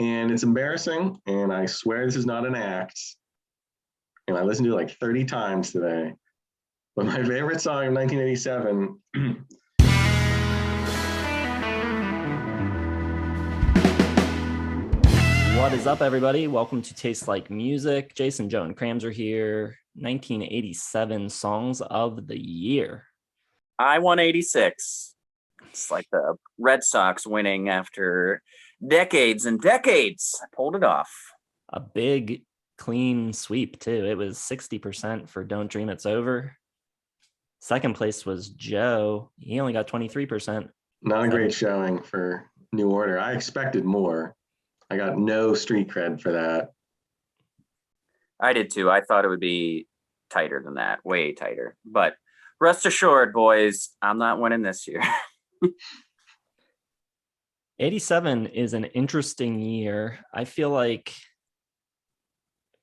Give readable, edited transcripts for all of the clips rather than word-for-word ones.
And it's embarrassing, and I swear this is not an act. And I listened to it like 30 times today. But my favorite song of 1987. What is up, everybody? Welcome to Taste Like Music. Jason, Joe, and Crams are here. 1987 songs of the year. I won 86. It's like the Red Sox winning after decades and decades. I pulled it off. A big, clean sweep, too. It was 60% for Don't Dream It's Over. Second place was Joe. He only got 23%. Not a great showing for New Order. I expected more. I got no street cred for that. I did too. I thought it would be tighter than that, way tighter. But rest assured, boys, I'm not winning this year. 87 is an interesting year. I feel like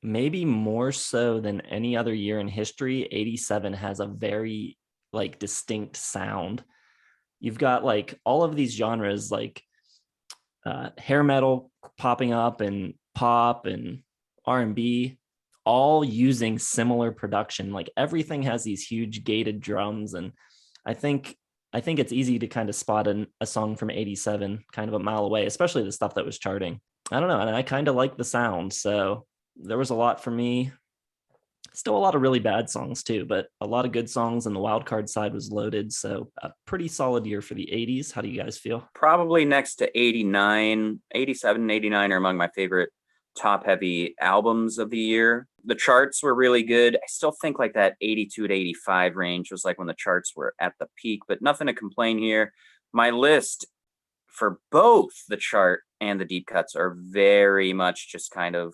maybe more so than any other year in history, 87 has a very distinct sound. You've got all of these genres like hair metal popping up and pop and R&B, all using similar production. Like everything has these huge gated drums, and I think it's easy to kind of spot a song from 87 kind of a mile away, especially the stuff that was charting. I don't know, and I kind of like the sound, so there was a lot for me. Still a lot of really bad songs too, but a lot of good songs, and the wildcard side was loaded. So a pretty solid year for the 80s. How do you guys feel? Probably next to 89, 87 and 89 are among my favorite top heavy albums of the year. The charts were really good. I still think like that 82 to 85 range was like when the charts were at the peak, but nothing to complain here. My list for both the chart and the deep cuts are very much just kind of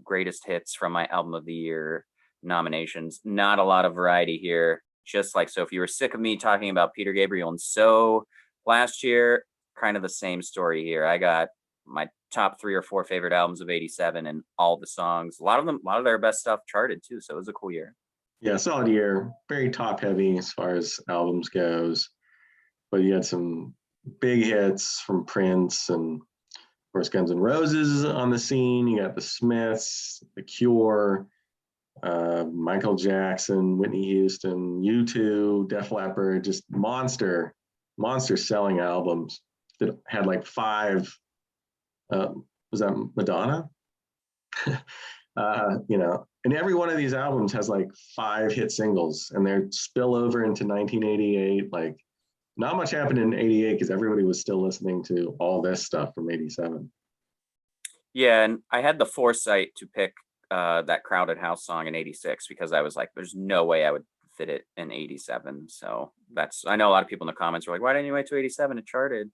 greatest hits from my album of the year nominations. Not a lot of variety here. Just like, so if you were sick of me talking about Peter Gabriel and So last year, kind of the same story here. I got my top 3 or 4 favorite albums of 87 and all the songs. A lot of their best stuff charted too. So it was a cool year. Yeah, solid year. Very top heavy as far as albums goes. But you had some big hits from Prince and of course Guns N' Roses on the scene. You got the Smiths, The Cure, Michael Jackson, Whitney Houston, U2, Def Leppard, just monster selling albums that had like 5. Was that Madonna? And every one of these albums has like 5 hit singles, and they're spill over into 1988. Like, not much happened in 88 because everybody was still listening to all this stuff from 87. Yeah, and I had the foresight to pick that Crowded House song in 86 because I was like, there's no way I would fit it in 87. So I know a lot of people in the comments were like, why didn't you wait to 87? It charted.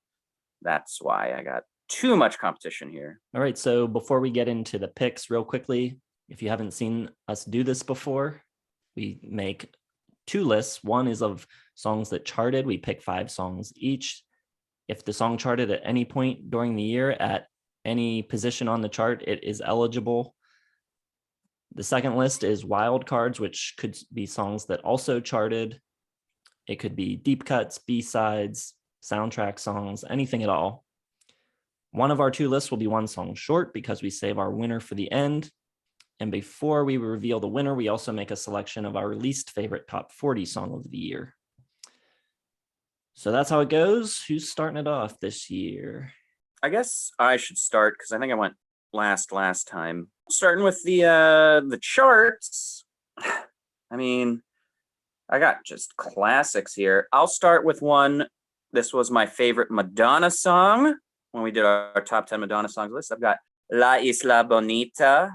That's why I got too much competition here. All right, so before we get into the picks real quickly, if you haven't seen us do this before, we make 2 lists. One is of songs that charted. We pick 5 songs each. If the song charted at any point during the year at any position on the chart, it is eligible. The second list is Wildcards, which could be songs that also charted. It could be deep cuts, B-sides, soundtrack songs, anything at all. One of our 2 lists will be one song short because we save our winner for the end. And before we reveal the winner, we also make a selection of our least favorite top 40 song of the year. So that's how it goes. Who's starting it off this year? I guess I should start because I think I went last time. Starting with the charts. I mean, I got just classics here. I'll start with one. This was my favorite Madonna song when we did our top 10 Madonna songs list. I've got La Isla Bonita,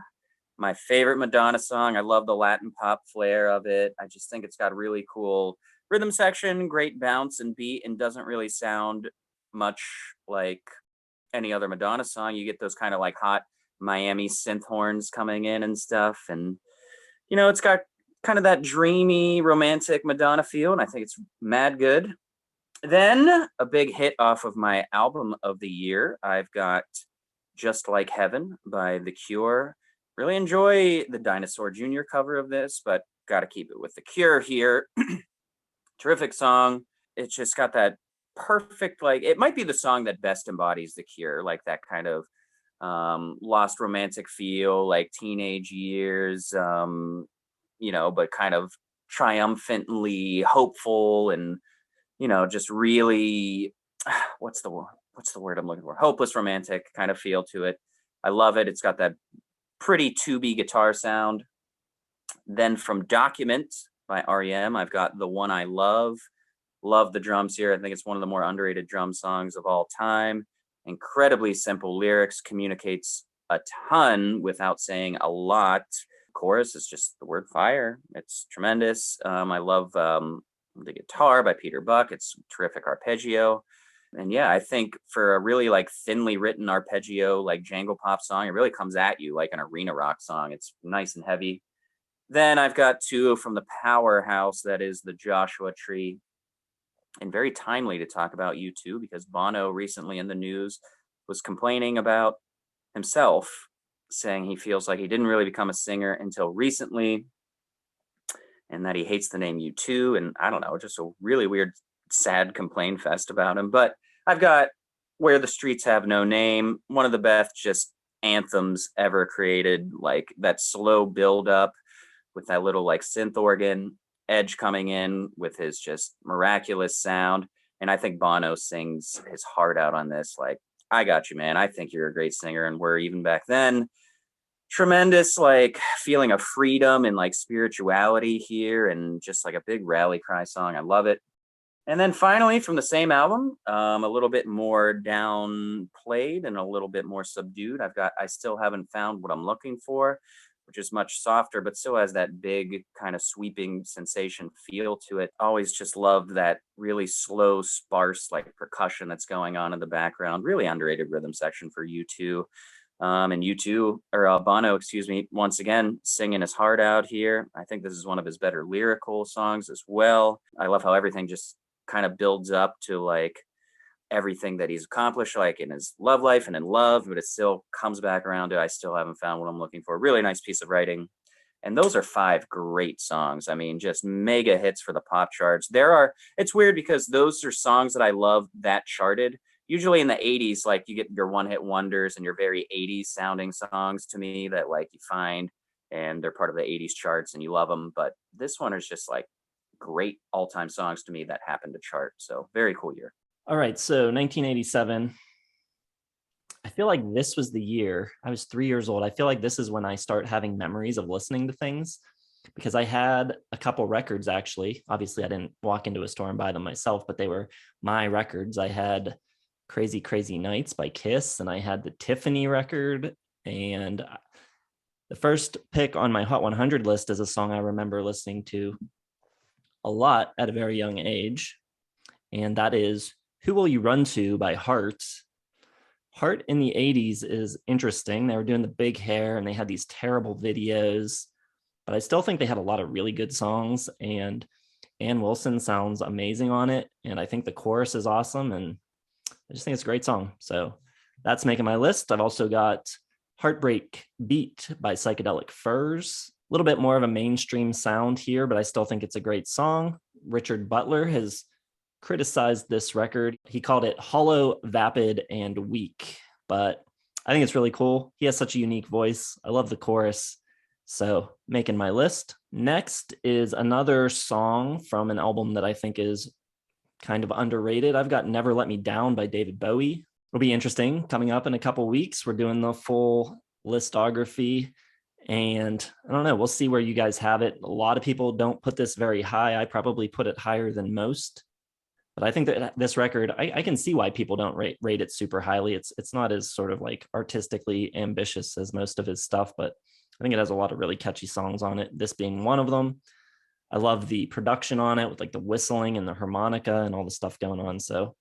my favorite Madonna song. I love the Latin pop flair of it. I just think it's got a really cool rhythm section, great bounce and beat, and doesn't really sound much like any other Madonna song. You get those kind of like hot Miami synth horns coming in and stuff. And, it's got kind of that dreamy, romantic Madonna feel, and I think it's mad good. Then a big hit off of my album of the year, I've got Just Like Heaven by The Cure. Really enjoy the Dinosaur Jr. cover of this, but got to keep it with The Cure here. Terrific song. It's just got that perfect, it might be the song that best embodies The Cure, like that kind of lost romantic feel, like teenage years, but kind of triumphantly hopeful and, just really, what's the word I'm looking for? Hopeless romantic kind of feel to it. I love it. It's got that pretty tubey guitar sound. Then from Document by R.E.M, I've got The One I Love. Love the drums here. I think it's one of the more underrated drum songs of all time. Incredibly simple lyrics, communicates a ton without saying a lot. Chorus is just the word fire. It's tremendous. I love the guitar by Peter Buck. It's terrific arpeggio. And yeah, I think for a really like thinly written arpeggio, like jangle pop song, it really comes at you like an arena rock song. It's nice and heavy. Then I've got two from the powerhouse that is the Joshua Tree. And very timely to talk about U2 because Bono recently in the news was complaining about himself, saying he feels like he didn't really become a singer until recently and that he hates the name U2. And I don't know, just a really weird, sad complaint fest about him. But I've got Where the Streets Have No Name, one of the best just anthems ever created, like that slow build up with that little like synth organ. Edge coming in with his just miraculous sound. And I think Bono sings his heart out on this. Like, I got you, man. I think you're a great singer. And we're even back then. Tremendous, like, feeling of freedom and like spirituality here. And just like a big rally cry song. I love it. And then finally from the same album, a little bit more downplayed and a little bit more subdued. I've got I Still Haven't Found What I'm Looking For, which is much softer, but still has that big kind of sweeping sensation feel to it. Always just loved that really slow, sparse, like percussion that's going on in the background. Really underrated rhythm section for U2. And U2, or Bono, excuse me, once again, singing his heart out here. I think this is one of his better lyrical songs as well. I love how everything just kind of builds up to like everything that he's accomplished, like in his love life and in love, but it still comes back around to I Still Haven't Found What I'm Looking For. Really nice piece of writing. And those are 5 great songs. I mean, just mega hits for the pop charts. It's weird because those are songs that I love that charted. Usually in the 80s, like you get your one-hit wonders and your very 80s sounding songs to me that like you find and they're part of the 80s charts and you love them. But this one is just like great all-time songs to me that happened to chart. So very cool year. All right, so 1987. I feel like this was the year. I was 3 years old. I feel like this is when I start having memories of listening to things because I had a couple records actually. Obviously, I didn't walk into a store and buy them myself, but they were my records. I had Crazy Crazy Nights by Kiss, and I had the Tiffany record. And the first pick on my Hot 100 list is a song I remember listening to a lot at a very young age, and that is Who Will You Run To by Heart. Heart in the 80s is interesting. They were doing the big hair and they had these terrible videos, but I still think they had a lot of really good songs, and Ann Wilson sounds amazing on it. And I think the chorus is awesome. And I just think it's a great song. So that's making my list. I've also got Heartbreak Beat by Psychedelic Furs. A little bit more of a mainstream sound here, but I still think it's a great song. Richard Butler has criticized this record. He called it hollow, vapid, and weak, but I think it's really cool. He has such a unique voice. I love the chorus. So making my list. Next is another song from an album that I think is kind of underrated. I've got Never Let Me Down by David Bowie. It'll be interesting. Coming up in a couple weeks, we're doing the full listography. And I don't know, we'll see where you guys have it. A lot of people don't put this very high. I probably put it higher than most. But I think that this record, I can see why people don't rate it super highly. It's not as sort of like artistically ambitious as most of his stuff, but I think it has a lot of really catchy songs on it, this being one of them. I love the production on it with like the whistling and the harmonica and all the stuff going on. So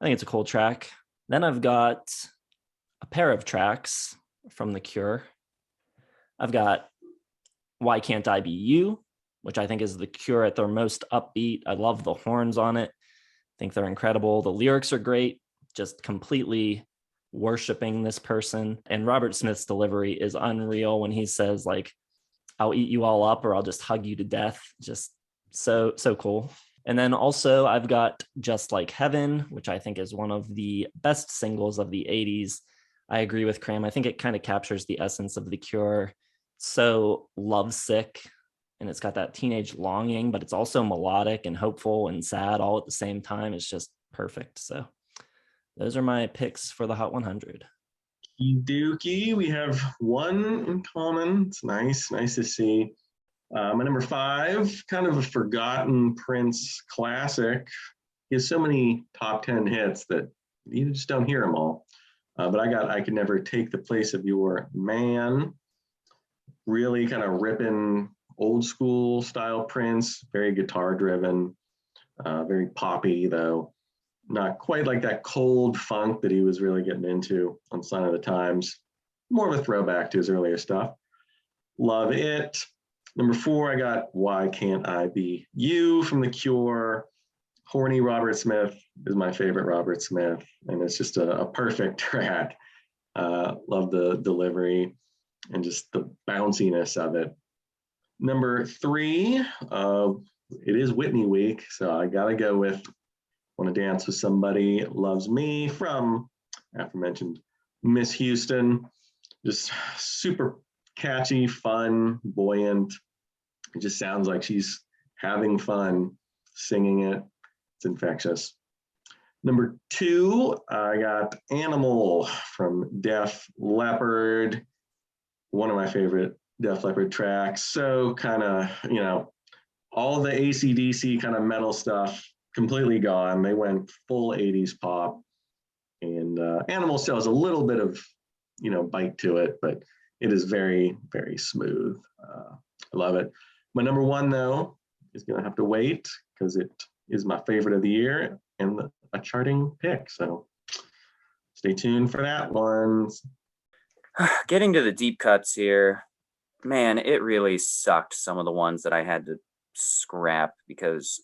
I think it's a cool track. Then I've got a pair of tracks from The Cure. I've got Why Can't I Be You, which I think is The Cure at their most upbeat. I love the horns on it. I think they're incredible. The lyrics are great, just completely worshiping this person. And Robert Smith's delivery is unreal when he says like, I'll eat you all up or I'll just hug you to death. Just so cool. And then also I've got Just Like Heaven, which I think is one of the best singles of the 80s. I agree with Cram. I think it kind of captures the essence of The Cure. So lovesick, and it's got that teenage longing, but it's also melodic and hopeful and sad all at the same time. It's just perfect. So those are my picks for the Hot 100. Dookie, we have one in common. It's nice to see. My number 5, kind of a forgotten Prince classic. He has so many top 10 hits that you just don't hear them all. But I Could Never Take the Place of Your Man. Really kind of ripping old school style Prince, very guitar driven, very poppy though. Not quite like that cold funk that he was really getting into on Sign of the Times. More of a throwback to his earlier stuff. Love it. Number 4, I got Why Can't I Be You from The Cure. Horny Robert Smith is my favorite Robert Smith, and it's just a perfect track. Love the delivery and just the bounciness of it. Number 3, it is Whitney week, so I gotta go with Want to Dance with Somebody Loves Me from aforementioned Miss Houston. Just super catchy, fun, buoyant. It just sounds like she's having fun singing it. It's infectious. Number 2, I got Animal from Def Leppard. One of my favorite Def Leppard tracks. So kind of, all the AC/DC kind of metal stuff completely gone. They went full 80s pop. And Animal still has a little bit of, bite to it, but it is very, very smooth. I love it. My number 1, though, is going to have to wait because it is my favorite of the year and a charting pick. So stay tuned for that one. Getting to the deep cuts here, man, it really sucked some of the ones that I had to scrap because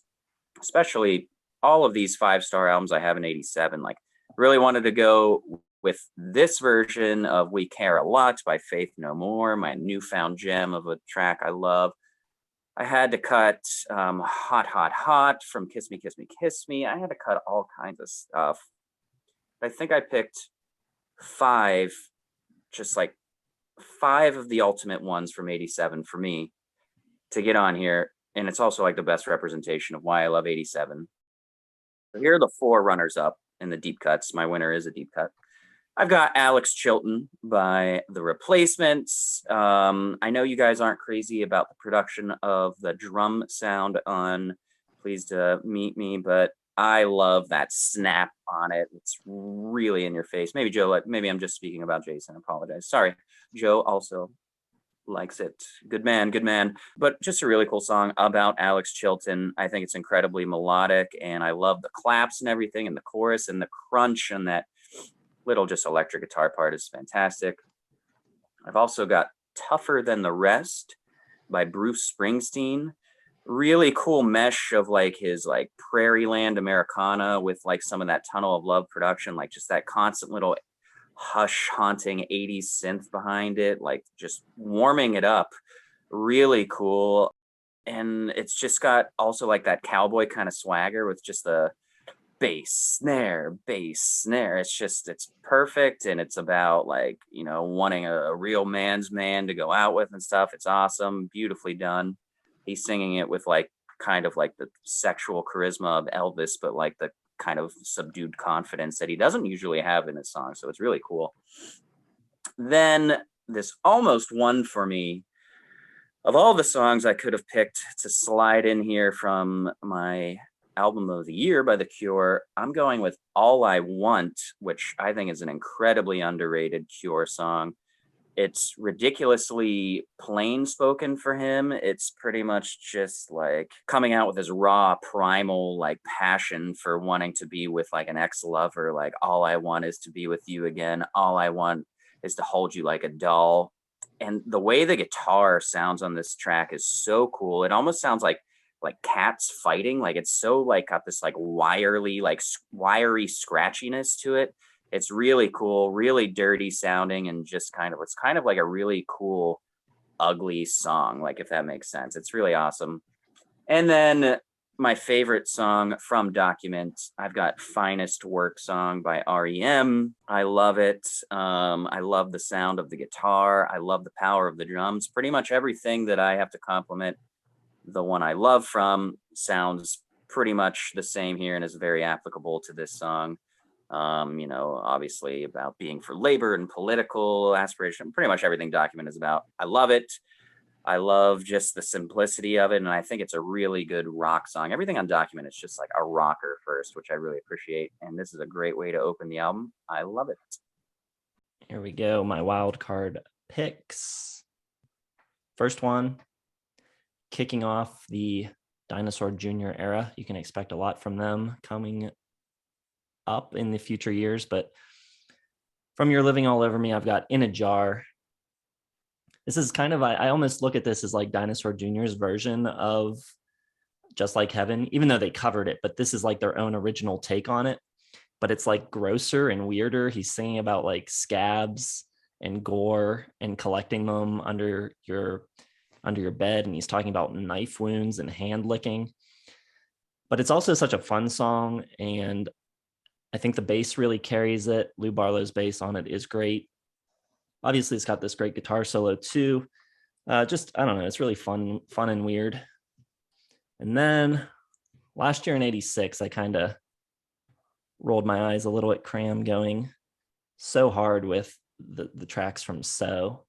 especially all of these 5-star albums I have in 87, like really wanted to go with this version of We Care a Lot by Faith No More, my newfound gem of a track I love. I had to cut Hot, Hot, Hot from Kiss Me, Kiss Me, Kiss Me. I had to cut all kinds of stuff. I think I picked 5, just like 5 of the ultimate ones from 87 for me to get on here. And it's also like the best representation of why I love 87. So here are the 4 runners up in the deep cuts. My winner is a deep cut. I've got Alex Chilton by The Replacements. I know you guys aren't crazy about the production of the drum sound on Pleased to Meet Me, but I love that snap on it. It's really in your face. Maybe Joe, maybe I'm just speaking about Jason. I apologize. Sorry. Joe also likes it. Good man. But just a really cool song about Alex Chilton. I think it's incredibly melodic, and I love the claps and everything, and the chorus and the crunch, and that little just electric guitar part is fantastic. I've also got Tougher Than the Rest by Bruce Springsteen. Really cool mesh of like his like Prairie Land Americana with like some of that Tunnel of Love production, like just that constant little hush haunting 80s synth behind it, like just warming it up. Really cool. And it's just got also like that cowboy kind of swagger with just the bass snare. It's perfect, and it's about like wanting a real man's man to go out with and stuff. It's awesome, beautifully done. He's singing it with like kind of like the sexual charisma of Elvis, but like the kind of subdued confidence that he doesn't usually have in his songs. So it's really cool. Then this almost won for me. Of all the songs I could have picked to slide in here from my album of the year by The Cure, I'm going with All I Want, which I think is an incredibly underrated Cure song. It's ridiculously plain spoken for him. It's pretty much just like coming out with his raw primal like passion for wanting to be with like an ex-lover. Like, all I want is to be with you again. All I want is to hold you like a doll. And the way the guitar sounds on this track is so cool. It almost sounds like cats fighting. Like it's so like got this like wiry scratchiness to it. It's really cool, really dirty sounding, and just it's kind of like a really cool, ugly song, like if that makes sense. It's really awesome. And then my favorite song from Document, I've got Finest Work Song by R.E.M. I love it. I love the sound of the guitar. I love the power of the drums. Pretty much everything that I have to compliment the one I love from sounds pretty much the same here and is very applicable to this song. Obviously about being for labor and political aspiration, pretty much everything Document is about. I love it. I love just the simplicity of it, and I think it's a really good rock song. Everything on Document is just like a rocker first, which I really appreciate, and this is a great way to open the album. I love it. Here we go, my wild card picks. First one, kicking off the Dinosaur Jr. era. You can expect a lot from them coming up in the future years, but from You're Living All Over Me, I've got In a Jar. This is kind of, I almost look at this as like Dinosaur Jr.'s version of Just Like Heaven, even though they covered it, but this is like their own original take on it. But it's like grosser and weirder. He's singing about like scabs and gore and collecting them under your bed. And he's talking about knife wounds and hand licking. But it's also such a fun song. And I think the bass really carries it. Lou Barlow's bass on it is great. Obviously, it's got this great guitar solo too. I don't know, it's really fun and weird. And then last year in '86, I kind of rolled my eyes a little at R.E.M going so hard with the tracks from So.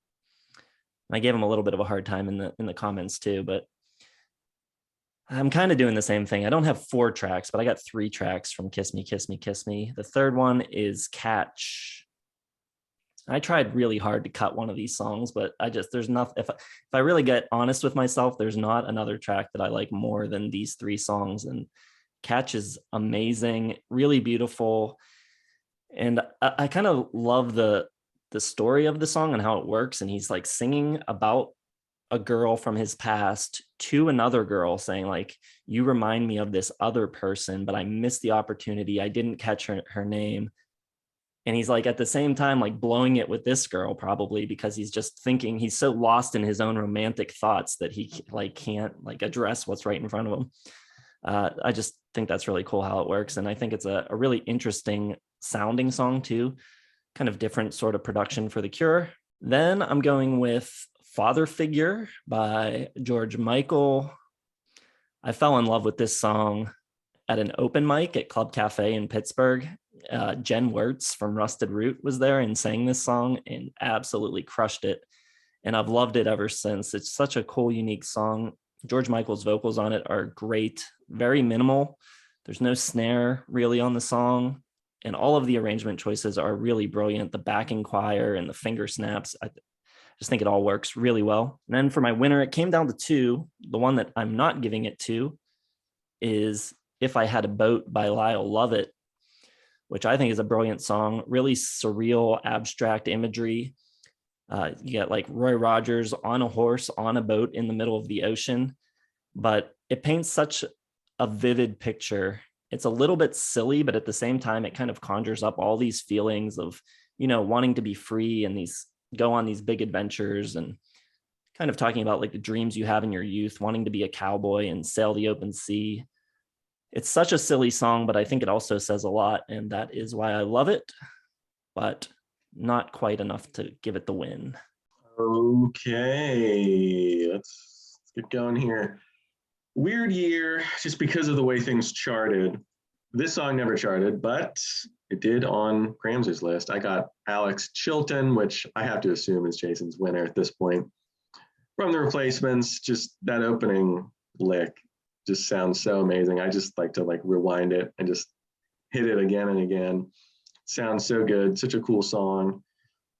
I gave him a little bit of a hard time in the comments too, but I'm kind of doing the same thing. I don't have 4 tracks, but I got 3 tracks from Kiss Me, Kiss Me, Kiss Me. The third one is Catch. I tried really hard to cut one of these songs, but there's nothing. If I really get honest with myself, there's not another track that I like more than these 3 songs. And Catch is amazing, really beautiful. And I kind of love the story of the song and how it works. And he's like singing about a girl from his past to another girl saying like, you remind me of this other person, but I missed the opportunity. I didn't catch her name. And he's like, at the same time, like blowing it with this girl probably because he's just thinking, he's so lost in his own romantic thoughts that he like can't like address what's right in front of him. I just think that's really cool how it works. And I think it's a really interesting sounding song too, kind of different sort of production for The Cure. Then I'm going with Father Figure by George Michael. I fell in love with this song at an open mic at Club Cafe in Pittsburgh. Jen Wertz from Rusted Root was there and sang this song and absolutely crushed it. And I've loved it ever since. It's such a cool, unique song. George Michael's vocals on it are great, very minimal. There's no snare really on the song. And all of the arrangement choices are really brilliant. The backing choir and the finger snaps, I just think it all works really well. And then for my winner, it came down to 2. The one that I'm not giving it to is If I Had a Boat by Lyle Lovett, which I think is a brilliant song, really surreal, abstract imagery. You get like Roy Rogers on a horse on a boat in the middle of the ocean, but it paints such a vivid picture. It's a little bit silly, but at the same time, it kind of conjures up all these feelings of, wanting to be free and go on these big adventures and kind of talking about like the dreams you have in your youth, wanting to be a cowboy and sail the open sea. It's such a silly song, but I think it also says a lot, and that is why I love it, but not quite enough to give it the win. Okay, let's get going here. Weird year, just because of the way things charted. This song never charted, but it did on Ramsey's list. I got Alex Chilton, which I have to assume is Jason's winner at this point. From The Replacements, just that opening lick just sounds so amazing. I just like to like rewind it and just hit it again and again. Sounds so good. Such a cool song.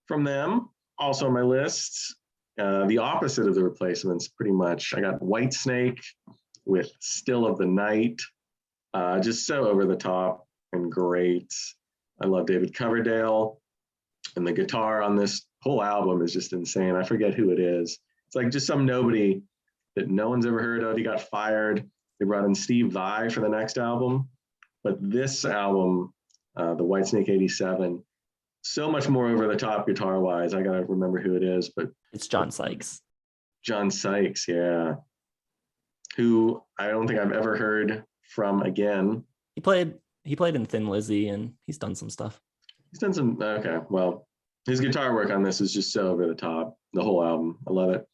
From them, also on my list, the opposite of The Replacements, pretty much. I got Whitesnake with Still of the Night. Just so over the top and great. I love David Coverdale. And the guitar on this whole album is just insane. I forget who it is. It's like just some nobody that no one's ever heard of. He got fired. They brought in Steve Vai for the next album. But this album, the Whitesnake 87, so much more over the top guitar wise. I gotta remember who it is, but it's John Sykes. John Sykes, yeah. who I don't think I've ever heard from again. He played in Thin Lizzy, and he's done some stuff. He's done some, okay, well, his guitar work on this is just so over the top, the whole album. I love it.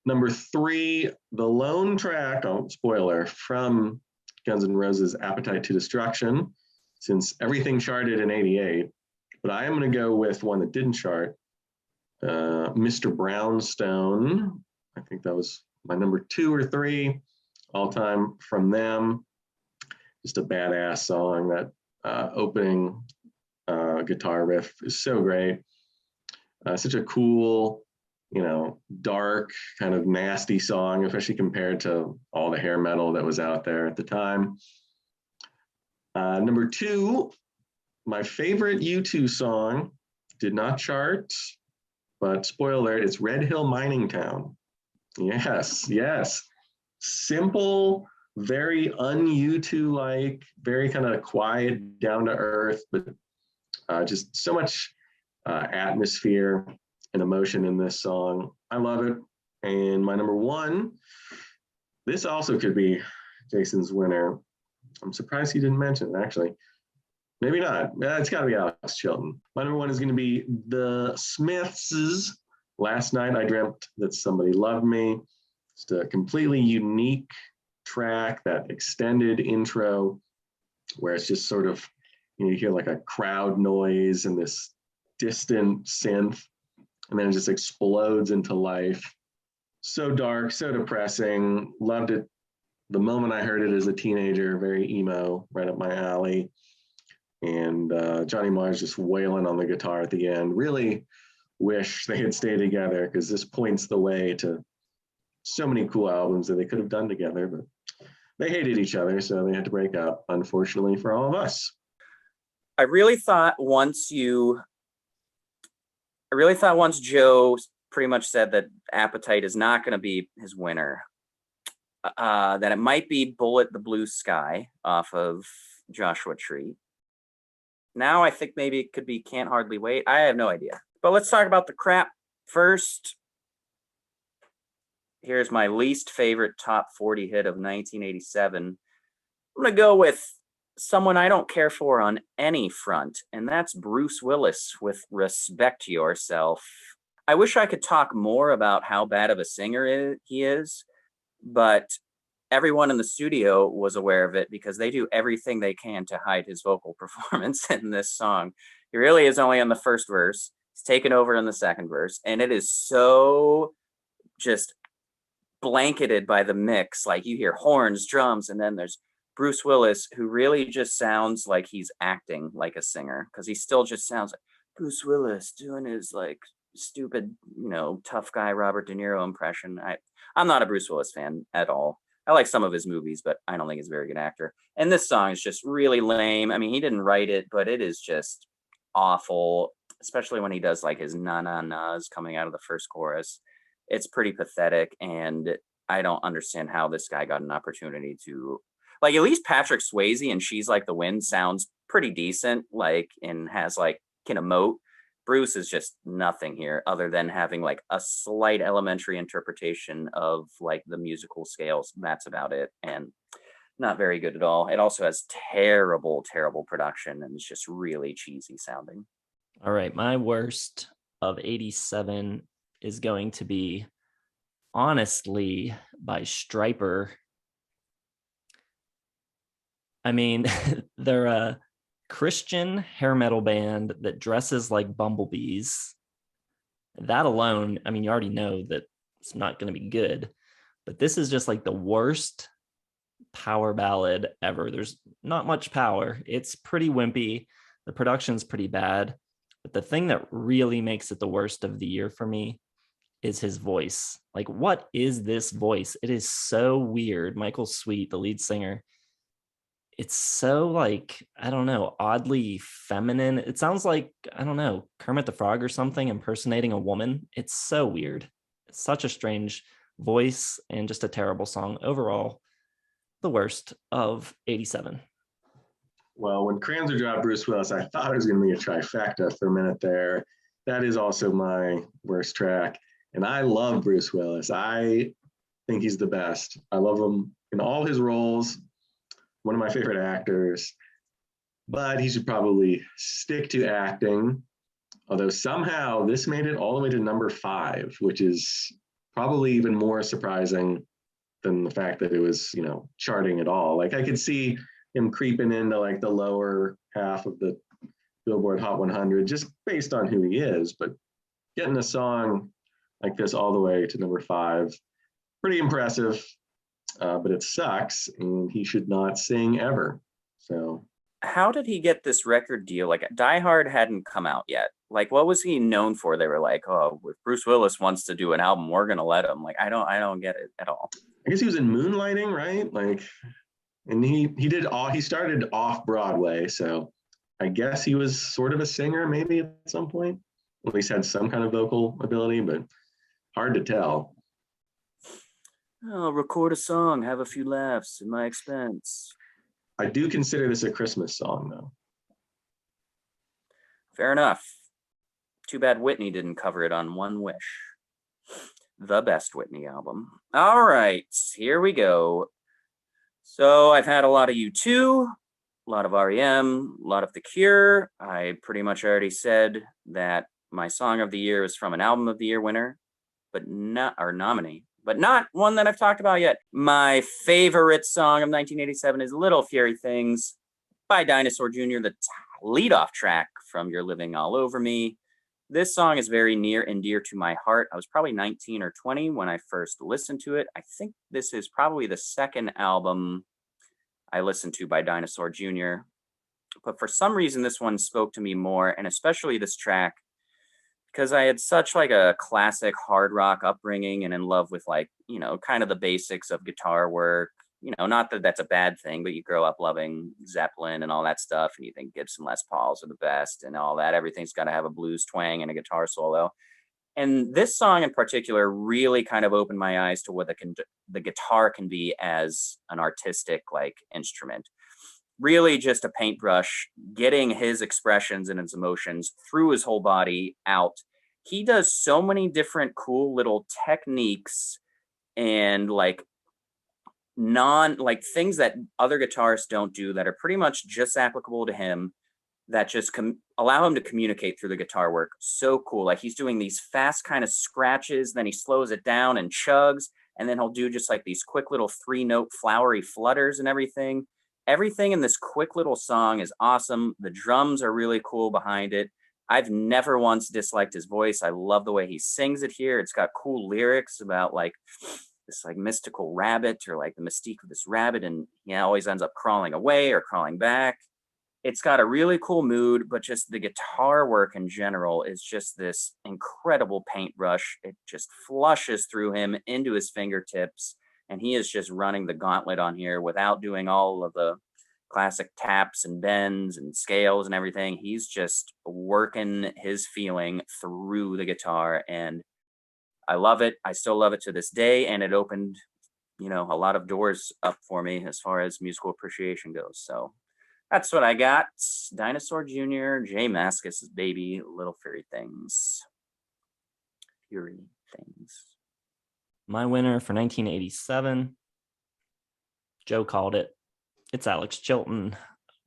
Number 3, the lone track, oh, spoiler, from Guns N' Roses' Appetite to Destruction, since everything charted in 88. But I am going to go with one that didn't chart, Mr. Brownstone. I think that was my number 2 or 3 all time from them. Just a badass song. That opening guitar riff is so great. Such a cool, dark, kind of nasty song, especially compared to all the hair metal that was out there at the time. Number 2, my favorite U2 song, did not chart, but spoiler alert, it's Red Hill Mining Town. Yes. Simple, very un-U2-like, very kind of quiet, down to earth, but just so much atmosphere and emotion in this song. I love it. And my number 1, this also could be Jason's winner. I'm surprised he didn't mention it, actually. Maybe not. It's got to be Alex Chilton. My number 1 is going to be the Smiths' Last Night I Dreamt That Somebody Loved Me. It's a completely unique track, that extended intro where it's just sort of, you hear like a crowd noise and this distant synth, and then it just explodes into life. So dark, so depressing. Loved it the moment I heard it as a teenager. Very emo, right up my alley. And Johnny Marr's just wailing on the guitar at the end. Really wish they had stayed together, because this points the way to so many cool albums that they could have done together, but they hated each other, so they had to break up, unfortunately for all of us. I really thought once Joe pretty much said that Appetite is not going to be his winner, that it might be Bullet the Blue Sky off of Joshua Tree. Now I think maybe it could be Can't Hardly Wait. I have no idea. But let's talk about the crap first. Here's my least favorite top 40 hit of 1987. I'm going to go with someone I don't care for on any front, and that's Bruce Willis with Respect Yourself. I wish I could talk more about how bad of a singer he is, but everyone in the studio was aware of it because they do everything they can to hide his vocal performance in this song. He really is only on the first verse. He's taken over in the second verse, and it is so just blanketed by the mix. Like, you hear horns, drums, and then there's Bruce Willis, who really just sounds like he's acting like a singer, because he still just sounds like Bruce Willis doing his like stupid, tough guy Robert De Niro impression. I'm not a Bruce Willis fan at all. I like some of his movies, but I don't think he's a very good actor. And this song is just really lame. I mean, he didn't write it, but it is just awful, especially when he does like his na-na-nas coming out of the first chorus. It's pretty pathetic, and I don't understand how this guy got an opportunity to, like, at least Patrick Swayze and She's Like the Wind sounds pretty decent, like, and has like can emote. Bruce is just nothing here other than having like a slight elementary interpretation of like the musical scales. That's about it. And not very good at all. It also has terrible production, and it's just really cheesy sounding. All right. My worst of 87 is going to be Honestly by Stryper. I mean, they're a Christian hair metal band that dresses like bumblebees. That alone, I mean, you already know that it's not going to be good, but this is just like the worst power ballad ever. There's not much power. It's pretty wimpy. The production's pretty bad, but the thing that really makes it the worst of the year for me is his voice. Like, what is this voice? It is so weird. Michael Sweet, the lead singer, it's so like, I don't know, oddly feminine. It sounds like, I don't know, Kermit the Frog or something impersonating a woman. It's so weird. It's such a strange voice and just a terrible song. Overall, the worst of 87. Well, when Kranzer dropped Bruce Willis, I thought it was going to be a trifecta for a minute there. That is also my worst track. And I love Bruce Willis. I think he's the best. I love him in all his roles. One of my favorite actors, but he should probably stick to acting. Although somehow this made it all the way to number 5, which is probably even more surprising than the fact that it was, charting at all. Like I could see him creeping into like the lower half of the Billboard Hot 100 just based on who he is, but getting a song like this all the way to number 5, pretty impressive. But it sucks, and he should not sing ever. So, how did he get this record deal? Like, Die Hard hadn't come out yet. Like, what was he known for? They were like, "Oh, if Bruce Willis wants to do an album, we're gonna let him." Like, I don't get it at all. I guess he was in Moonlighting, right? Like, and he started off Broadway, so I guess he was sort of a singer, maybe at some point. At least had some kind of vocal ability, but hard to tell. I'll record a song, have a few laughs at my expense. I do consider this a Christmas song, though. Fair enough. Too bad Whitney didn't cover it on One Wish. The best Whitney album. All right, here we go. So I've had a lot of U2, a lot of R.E.M., a lot of The Cure. I pretty much already said that my song of the year is from an album of the year winner, but not our nominee, but not one that I've talked about yet. My favorite song of 1987 is Little Fairy Things by Dinosaur Jr., the lead-off track from You're Living All Over Me. This song is very near and dear to my heart. I was probably 19 or 20 when I first listened to it. I think this is probably the second album I listened to by Dinosaur Jr. But for some reason, this one spoke to me more, and especially this track, because I had such like a classic hard rock upbringing and in love with like, kind of the basics of guitar work. Not that that's a bad thing, but you grow up loving Zeppelin and all that stuff, and you think Gibson Les Pauls are the best and all that. Everything's got to have a blues twang and a guitar solo. And this song in particular really kind of opened my eyes to what the guitar can be as an artistic like instrument. Really just a paintbrush, getting his expressions and his emotions through his whole body out. He does so many different cool little techniques and like things that other guitarists don't do that are pretty much just applicable to him, that just allow him to communicate through the guitar work. So cool. Like he's doing these fast kind of scratches, then he slows it down and chugs, and then he'll do just like these quick little 3-note flowery flutters and everything. Everything in this quick little song is awesome. The drums are really cool behind it. I've never once disliked his voice. I love the way he sings it here. It's got cool lyrics about like this like mystical rabbit, or like the mystique of this rabbit, and he always ends up crawling away or crawling back. It's got a really cool mood, but just the guitar work in general is just this incredible paintbrush. It just flushes through him into his fingertips, and he is just running the gauntlet on here without doing all of the classic taps and bends and scales and everything. He's just working his feeling through the guitar, and I love it. I still love it to this day, and it opened, a lot of doors up for me as far as musical appreciation goes. So that's what I got. Dinosaur Jr., J Mascis's baby, Little Fairy Things. Fury Things. My winner for 1987, Joe called it. It's Alex Chilton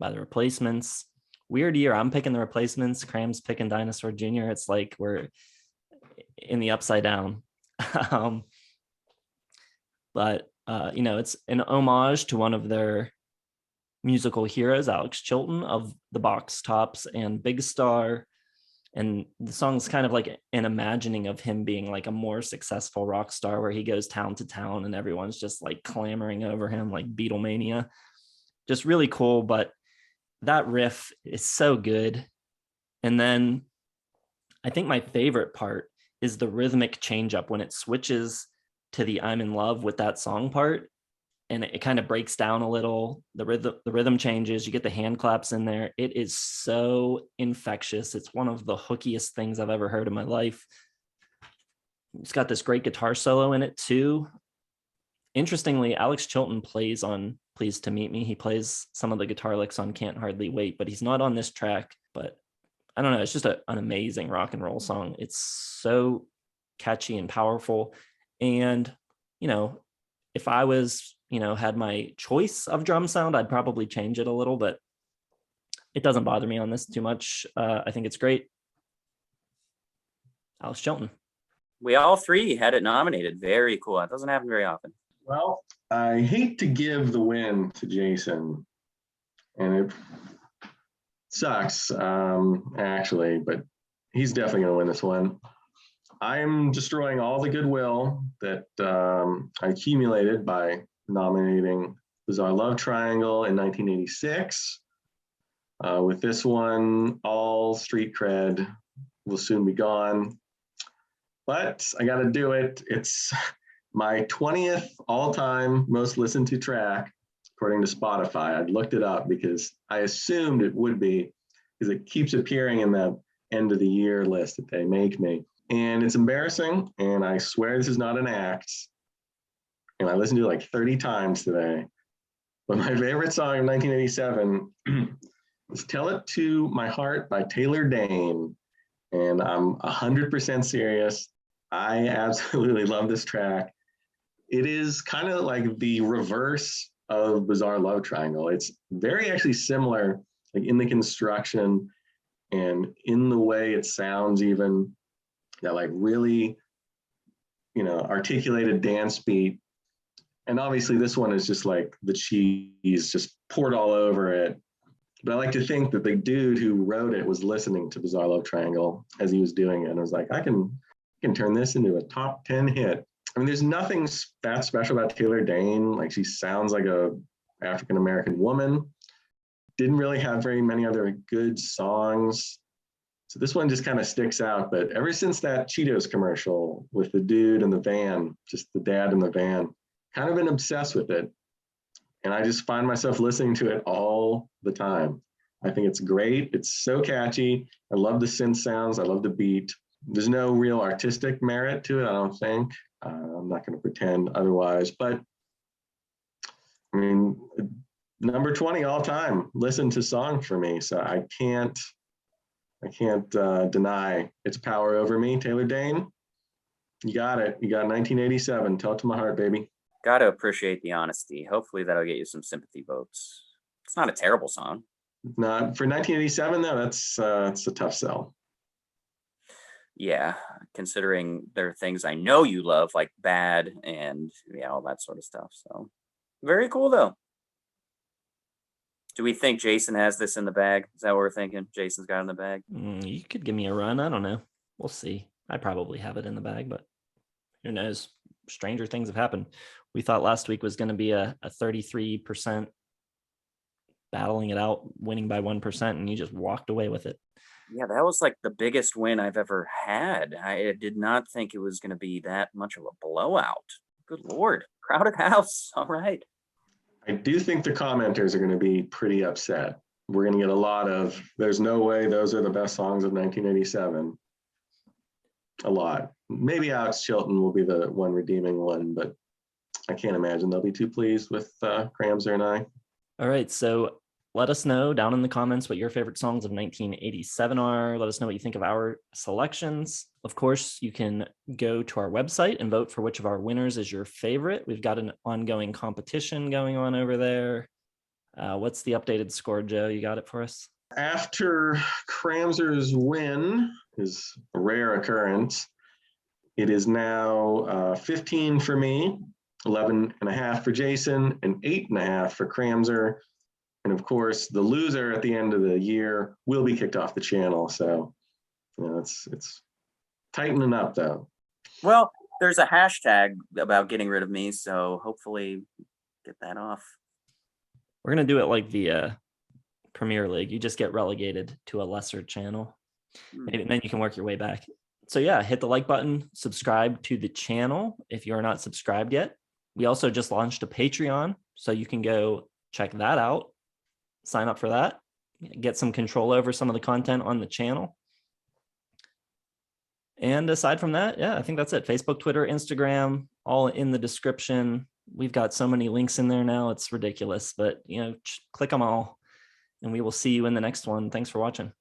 by The Replacements. Weird year. I'm picking The Replacements. Cram's picking Dinosaur Jr. It's like we're in the upside down. But it's an homage to one of their musical heroes, Alex Chilton of the Box Tops and Big Star. And the song's kind of like an imagining of him being like a more successful rock star, where he goes town to town and everyone's just like clamoring over him, like Beatlemania. Just really cool. But that riff is so good. And then I think my favorite part is the rhythmic change up when it switches to the I'm in love with that song part, and it kind of breaks down a little. The rhythm changes. You get the hand claps in there. It is so infectious. It's one of the hookiest things I've ever heard in my life. It's got this great guitar solo in it too. Interestingly, Alex Chilton plays on Pleased to Meet Me. He plays some of the guitar licks on Can't Hardly Wait, but he's not on this track. But I don't know. It's just an amazing rock and roll song. It's so catchy and powerful. And, if I was, had my choice of drum sound, I'd probably change it a little, but it doesn't bother me on this too much. I think it's great. Alice Chilton. We all three had it nominated. Very cool. That doesn't happen very often. Well, I hate to give the win to Jason, and it sucks, actually, but he's definitely going to win this one. I'm destroying all the goodwill that I accumulated by nominating Bizarre Love Triangle in 1986. With this one, all street cred will soon be gone. But I got to do it. It's my 20th all-time most listened to track, according to Spotify. I looked it up because I assumed it would be, because it keeps appearing in that end of the year list that they make me. And it's embarrassing, and I swear this is not an act. And I listened to it like 30 times today. But my favorite song of 1987 is Tell It to My Heart by Taylor Dane. And I'm 100% serious. I absolutely love this track. It is kind of like the reverse of Bizarre Love Triangle. It's very actually similar, like in the construction and in the way it sounds, even that like really, articulated dance beat. And obviously this one is just like the cheese just poured all over it. But I like to think that the dude who wrote it was listening to Bizarre Love Triangle as he was doing it, and was like, I can turn this into a top 10 hit. I mean, there's nothing that special about Taylor Dane. Like, she sounds like a African-American woman. Didn't really have very many other good songs. So this one just kind of sticks out. But ever since that Cheetos commercial with the dude in the van, just the dad in the van, kind of been obsessed with it. And I just find myself listening to it all the time. I think it's great. It's so catchy. I love the synth sounds. I love the beat. There's no real artistic merit to it, I don't think. I'm not going to pretend otherwise. But, I mean, number 20 all time, listen to song for me. So I can't deny its power over me. Taylor Dane, you got it. You got 1987. Tell It to My Heart, baby. Got to appreciate the honesty. Hopefully that'll get you some sympathy votes. It's not a terrible song. Not for 1987 though. It's a tough sell. Yeah, considering there are things I know you love, like Bad and all that sort of stuff. So very cool though. Do we think Jason has this in the bag? Is that what we're thinking? Jason's got it in the bag? You could give me a run. I don't know. We'll see. I probably have it in the bag, but who knows? Stranger things have happened. We thought last week was going to be a 33% battling it out, winning by 1%, and you just walked away with it. Yeah, that was like the biggest win I've ever had. I did not think it was going to be that much of a blowout. Good Lord. Crowded house. All right. I do think the commenters are going to be pretty upset. We're going to get a lot of, there's no way those are the best songs of 1987. A lot. Maybe Alex Chilton will be the one redeeming one, but I can't imagine they'll be too pleased with Cramser and I. All right, so let us know down in the comments what your favorite songs of 1987 are. Let us know what you think of our selections. Of course, you can go to our website and vote for which of our winners is your favorite. We've got an ongoing competition going on over there. What's the updated score, Joe? You got it for us? After Cramser's win, is a rare occurrence, it is now 15 for me, 11.5 for Jason, and 8.5 for Cramser. And of course, the loser at the end of the year will be kicked off the channel. So, it's tightening up though. Well, there's a hashtag about getting rid of me, so hopefully get that off. We're going to do it like the Premier League. You just get relegated to a lesser channel. Maybe, and then you can work your way back. So yeah, hit the like button, subscribe to the channel if you're not subscribed yet. We also just launched a Patreon, so you can go check that out. Sign up for that. Get some control over some of the content on the channel. And aside from that, yeah, I think that's it. Facebook, Twitter, Instagram, all in the description. We've got so many links in there now. It's ridiculous, but click them all and we will see you in the next one. Thanks for watching.